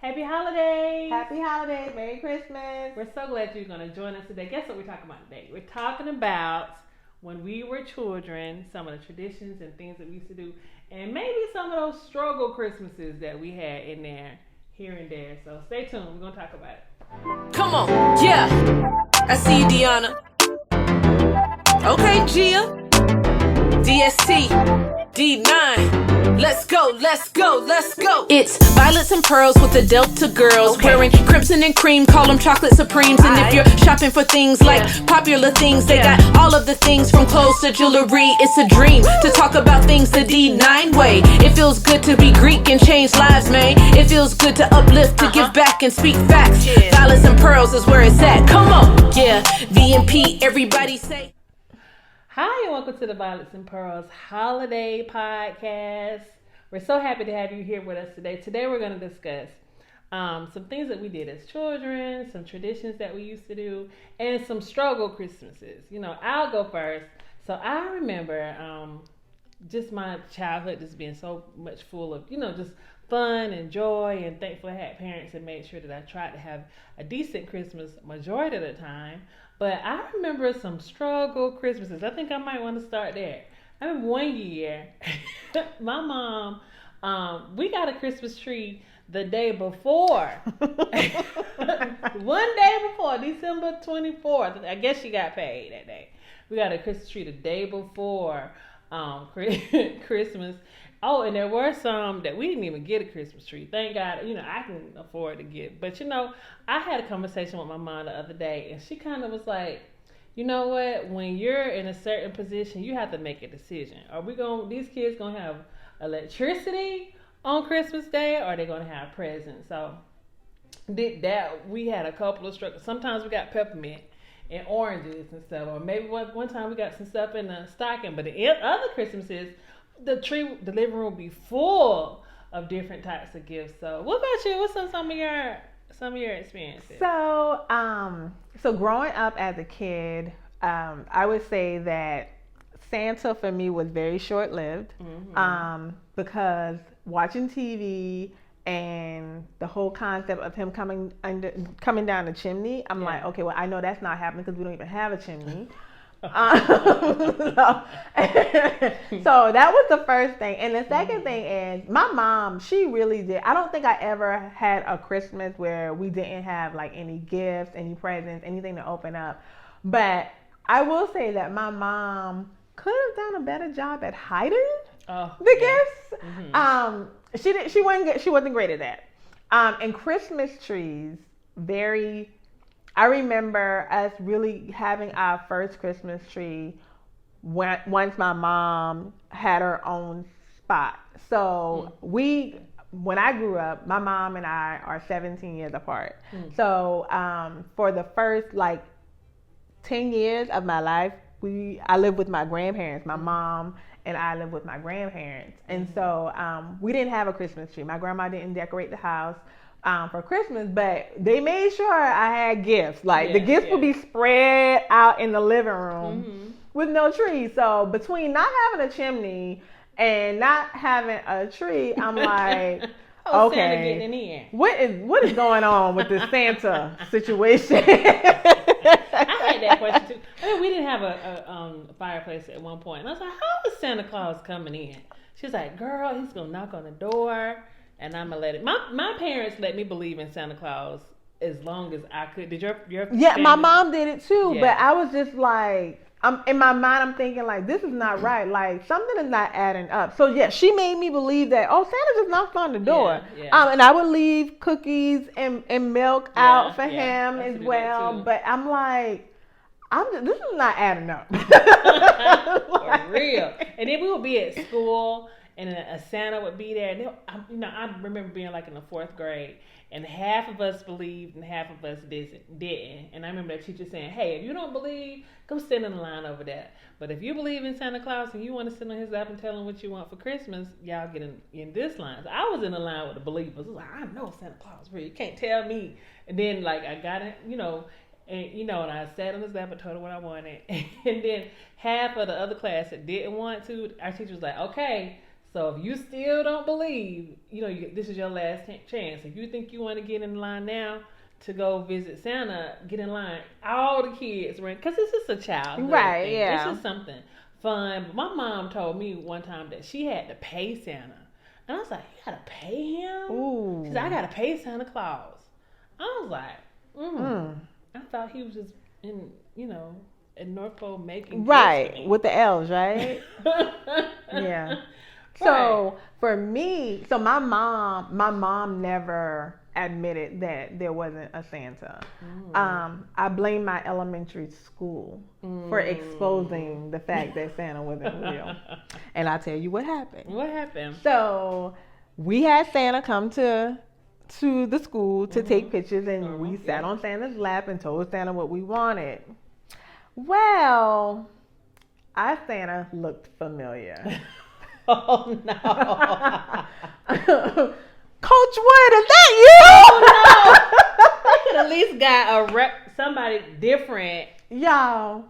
Happy holidays! Happy holidays. Merry Christmas. We're so glad you're going to join us today. Guess what we're talking about today? We're talking about when we were children, some of the traditions and things that we used to do, and maybe some of those struggle Christmases that we had in there, here and there. So stay tuned. We're going to talk about it. Come on, yeah. I see you, Deanna. Okay, Gia. DST, D9. Let's go, let's go, let's go. It's violets and pearls with the Delta girls. Okay. Wearing crimson and cream, call them chocolate supremes. And if you're shopping for things like popular things, they got all of the things from clothes to jewelry. It's a dream to talk about things the D9 way. It feels good to be Greek and change lives, man. It feels good to uplift, to give back and speak facts. Violets and pearls is where it's at. Come on, yeah. VMP, everybody say. Hi, and welcome to the Violets and Pearls Holiday Podcast. We're so happy to have you here with us today. Today we're going to discuss some things that we did as children, some traditions that we used to do, and some struggle Christmases. You know, I'll go first. So I remember just my childhood just being so much full of, just fun and joy, and thankful I had parents that made sure that I tried to have a decent Christmas majority of the time. But I remember some struggle Christmases. I think I might want to start there. I remember one year, my mom, we got a Christmas tree the day before. One day before, December 24th. I guess she got paid that day. We got a Christmas tree the day before Christmas. Oh, and there were some that we didn't even get a Christmas tree. Thank God, I can afford to get. But, I had a conversation with my mom the other day, and she kind of was like, you know what? When you're in a certain position, you have to make a decision. Are these kids going to have electricity on Christmas Day, or are they going to have presents? So, we had a couple of struggles. Sometimes we got peppermint and oranges and stuff, or maybe one time we got some stuff in the stocking. But the other Christmases, the living room will be full of different types of gifts. So, what about you? What's some of your experiences? So growing up as a kid, I would say that Santa for me was very short-lived, because watching TV and the whole concept of him coming down the chimney, I'm like, okay, well, I know that's not happening because we don't even have a chimney. So that was the first thing. And the second thing is, my mom, she really did. I don't think I ever had a Christmas where we didn't have like any gifts, any presents, anything to open up. But I will say that my mom could have done a better job at hiding the gifts. Mm-hmm. She wasn't great at that. And Christmas trees, I remember us really having our first Christmas tree once my mom had her own spot. So when I grew up, my mom and I are 17 years apart. So for the first 10 years of my life, I lived with my grandparents. My mom and I lived with my grandparents. And so we didn't have a Christmas tree. My grandma didn't decorate the house for Christmas, but they made sure I had gifts. The gifts would be spread out in the living room with no tree. So between not having a chimney and not having a tree, I'm like, okay, Santa getting in. What is going on with this Santa situation? I had that question too. I mean, we didn't have a fireplace at one point, and I was like, how is Santa Claus coming in? She's like, girl, he's gonna knock on the door. And I'm gonna let it. My parents let me believe in Santa Claus as long as I could. Did your Yeah, my mom did it too. Yeah. But I was just like, in my mind, I'm thinking this is not right. Something is not adding up. So yeah, she made me believe that. Oh, Santa just knocked on the door. Yeah. And I would leave cookies and milk out for him as well. But I'm like, this is not adding up. For real. And then we would be at school, and a Santa would be there. And I remember being in the 4th grade, and half of us believed and half of us didn't. And I remember that teacher saying, hey, if you don't believe, go stand in the line over there. But if you believe in Santa Claus and you want to sit on his lap and tell him what you want for Christmas, y'all get in this line. So I was in the line with the believers. I was like, I know Santa Claus real. You can't tell me. And then I got it, and I sat on his lap and told her what I wanted. And then half of the other class that didn't want to, our teacher was like, okay, So if you still don't believe, this is your last chance. If you think you want to get in line now to go visit Santa, get in line. All the kids ran because it's just a childhood Right, thing. yeah. It's just something fun. But my mom told me one time that she had to pay Santa. And I was like, you gotta pay him? Ooh. She said, I gotta pay Santa Claus. I was like, I thought he was just in North Pole making right with the L's, right? Yeah. So Right. for me, my mom never admitted that there wasn't a Santa. I blame my elementary school for exposing the fact that Santa wasn't real. And I'll tell you what happened. What happened? So we had Santa come to the school to take pictures, and we sat on Santa's lap and told Santa what we wanted. Well, our Santa looked familiar. Oh no. Coach Wood, is that you? Oh no. I could at least got somebody different. Y'all,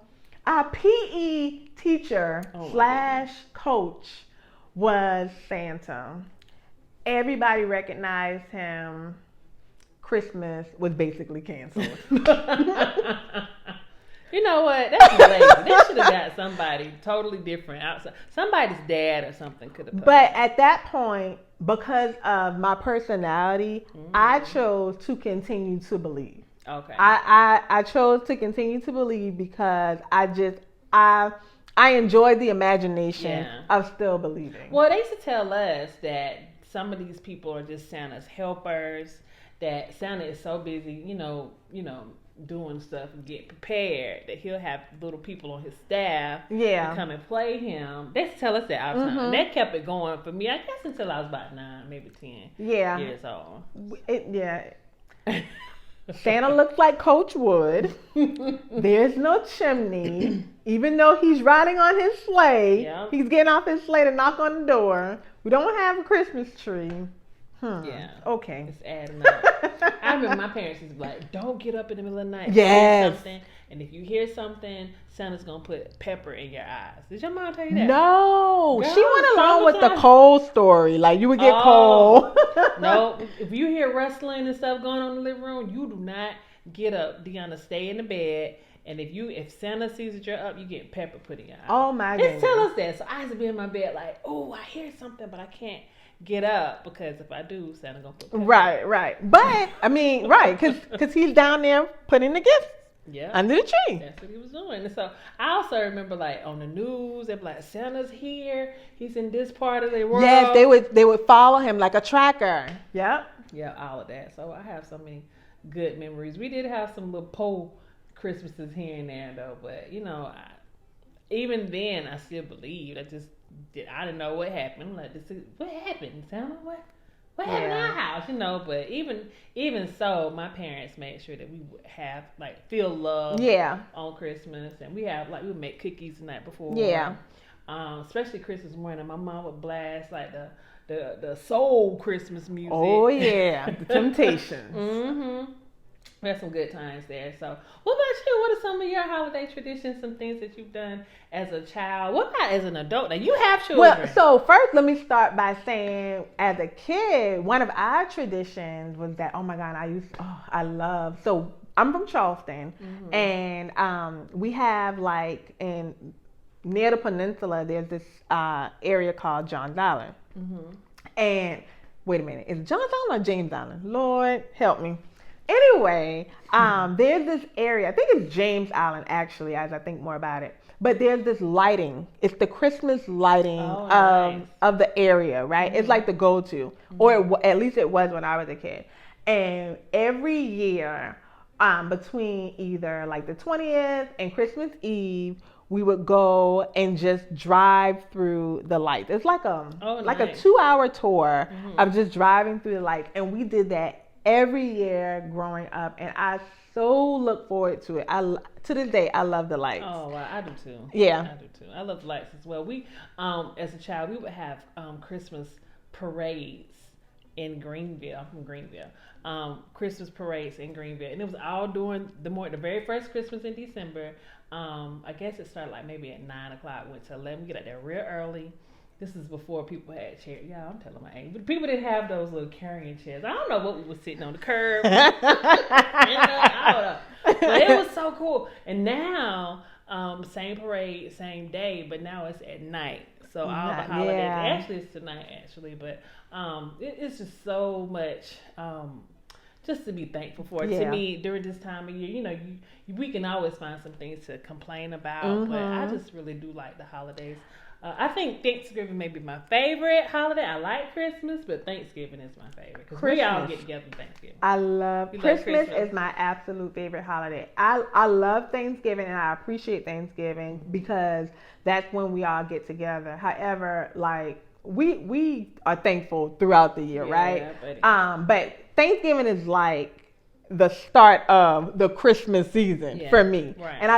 our PE teacher / coach was Santa. Everybody recognized him. Christmas was basically canceled. You know what? That's lazy. They should have got somebody totally different outside. Somebody's dad or something could have. But at that point, because of my personality, I chose to continue to believe. Okay. I chose to continue to believe because I enjoyed the imagination of still believing. Well, they used to tell us that some of these people are just Santa's helpers. That Santa is so busy, doing stuff and get prepared that he'll have little people on his staff to come and play him. They used to tell us that all the time. And that kept it going for me, I guess, until I was about 9, maybe 10 years old. Santa looks like Coach Wood. There's no chimney. Even though he's riding on his sleigh, he's getting off his sleigh to knock on the door. We don't have a Christmas tree. Yeah. Okay. It's adding up. I remember my parents used to be like, don't get up in the middle of the night. Yes. Something. And if you hear something, Santa's going to put pepper in your eyes. Did your mom tell you that? No. Girl, she went along with the cold story. Like, you would get cold. No. If you hear rustling and stuff going on in the living room, you do not get up. Deanna, stay in the bed. And if Santa sees that you're up, you get pepper put in your eyes. Oh, my goodness. Just tell us that. So I used to be in my bed like, oh, I hear something, but I can't get up because if I do, Santa gonna put pepper. Right. But I mean, because he's down there putting the gifts under the tree. That's what he was doing. And so I also remember, like, on the news, they'd be like, Santa's here. He's in this part of the world. Yes, they would follow him like a tracker. Yep. Yeah, all of that. So I have so many good memories. We did have some little pole Christmases here and there, though. But even then, I still believed. I didn't know what happened. I'm like, what happened, Santa? What happened in our house? But even so, my parents made sure that we would have feel love on Christmas, and we would make cookies the night before. Yeah. Especially Christmas morning, my mom would blast the soul Christmas music. Oh yeah, the Temptations. Mm-hmm. We had some good times there. So, what about you? What are some of your holiday traditions? Some things that you've done as a child? What about as an adult? Now, you have children. Well, so first, let me start by saying, as a kid, one of our traditions was that, oh my God, so I'm from Charleston, and we have near the peninsula, there's this area called Johns Island. And wait a minute, is it Johns Island or James Island? Lord, help me. Anyway, there's this area, I think it's James Island actually, as I think more about it. But there's this lighting. It's the Christmas lighting of the area, right? It's like the go-to, or at least it was when I was a kid. And every year, between either the 20th and Christmas Eve, we would go and just drive through the lights. It's like a 2-hour tour of just driving through the lights, and we did that every year growing up, and I so look forward to it. To this day, I love the lights. Oh, wow, I do too. Yeah, I do too. I love the lights as well. We, as a child, we would have Christmas parades in Greenville. I'm from Greenville. Christmas parades in Greenville, and it was all during the very first Christmas in December. I guess it started maybe at 9 o'clock. Went to 11. Get out there real early. This is before people had chairs. Yeah, I'm telling my age. But people didn't have those little carrying chairs. I don't know what we were sitting on the curb. I don't know. But it was so cool. And now, same parade, same day, but now it's at night. So all the holidays, actually it's tonight actually, but it's just so much just to be thankful for. To me, during this time of year, you know, we can always find some things to complain about, but I just really do like the holidays. I think Thanksgiving may be my favorite holiday. I like Christmas, but Thanksgiving is my favorite because we all get together for Thanksgiving. I love Christmas. Is my absolute favorite holiday. I love Thanksgiving and I appreciate Thanksgiving because that's when we all get together. However, like we are thankful throughout the year, right? But Thanksgiving is like the start of the Christmas season for me. Right. And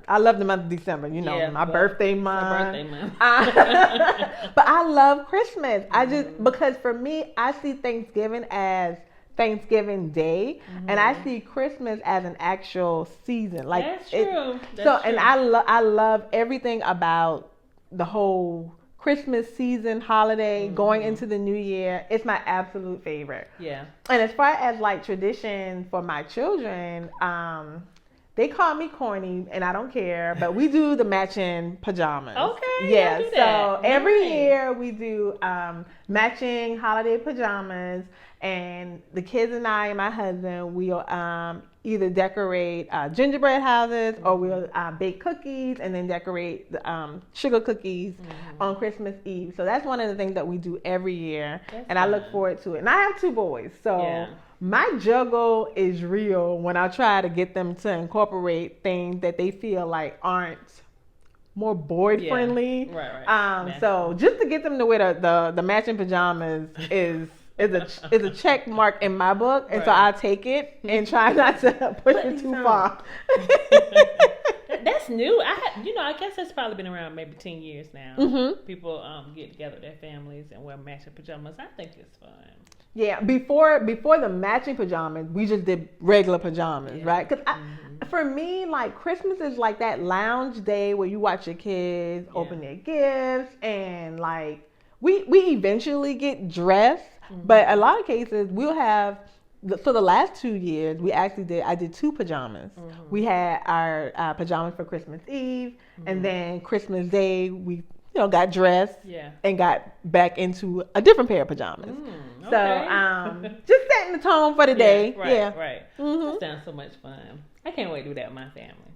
I love the month of December, you know, my birthday month. But I love Christmas. I just, because for me, I see Thanksgiving as Thanksgiving Day, and I see Christmas as an actual season. Like that's true. And I love everything about the whole Christmas season, holiday, going into the new year. It's my absolute favorite. Yeah. And as far as like tradition for my children, they call me corny and I don't care, but we do the matching pajamas. Okay. Yeah. Do So every year we do matching holiday pajamas, and the kids and I and my husband, we'll either decorate gingerbread houses or we'll bake cookies and then decorate the, sugar cookies on Christmas Eve. So that's one of the things that we do every year, and I look forward to it. And I have 2 boys, so my juggle is real when I try to get them to incorporate things that they feel like aren't more boy friendly. Right. So just to get them to wear the matching pajamas is a check mark in my book, and so I take it and try not to push it too far. That's new. I guess that's probably been around maybe 10 years now. People get together with their families and wear matching pajamas. I think it's fun. Yeah, before the matching pajamas, we just did regular pajamas, right? Because for me, like Christmas is like that lounge day where you watch your kids open their gifts, and like we eventually get dressed. But a lot of cases we'll have, for the last 2 years, I did 2 pajamas. We had our pajamas for Christmas Eve, and then Christmas Day we got dressed and got back into a different pair of pajamas. Okay. So just setting the tone for the day. Right. That sounds so much fun. I can't wait to do that with my family.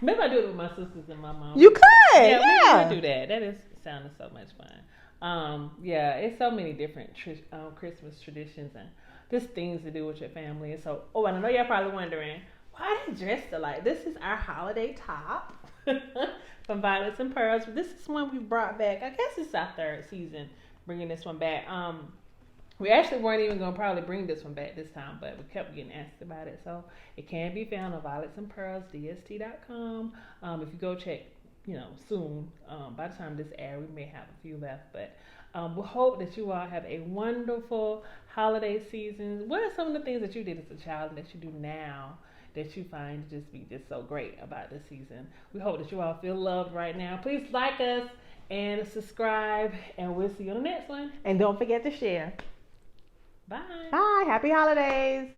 Maybe I do it with my sisters and my mom. You could. Yeah. We do that. That is sounding so much fun. It's so many different Christmas traditions and just things to do with your family. And so, and I know y'all probably wondering, why they dressed alike? This is our holiday top from Violets and Pearls. This is one we brought back. I guess it's our 3rd season bringing this one back. We actually weren't even going to probably bring this one back this time, but we kept getting asked about it. So it can be found on violetsandpearlsdst.com. If you go check, soon, by the time this airs, we may have a few left, but we hope that you all have a wonderful holiday season. What are some of the things that you did as a child and that you do now that you find to just be just so great about this season? We hope that you all feel loved right now. Please like us and subscribe, and we'll see you on the next one. And don't forget to share. Bye. Bye. Happy holidays.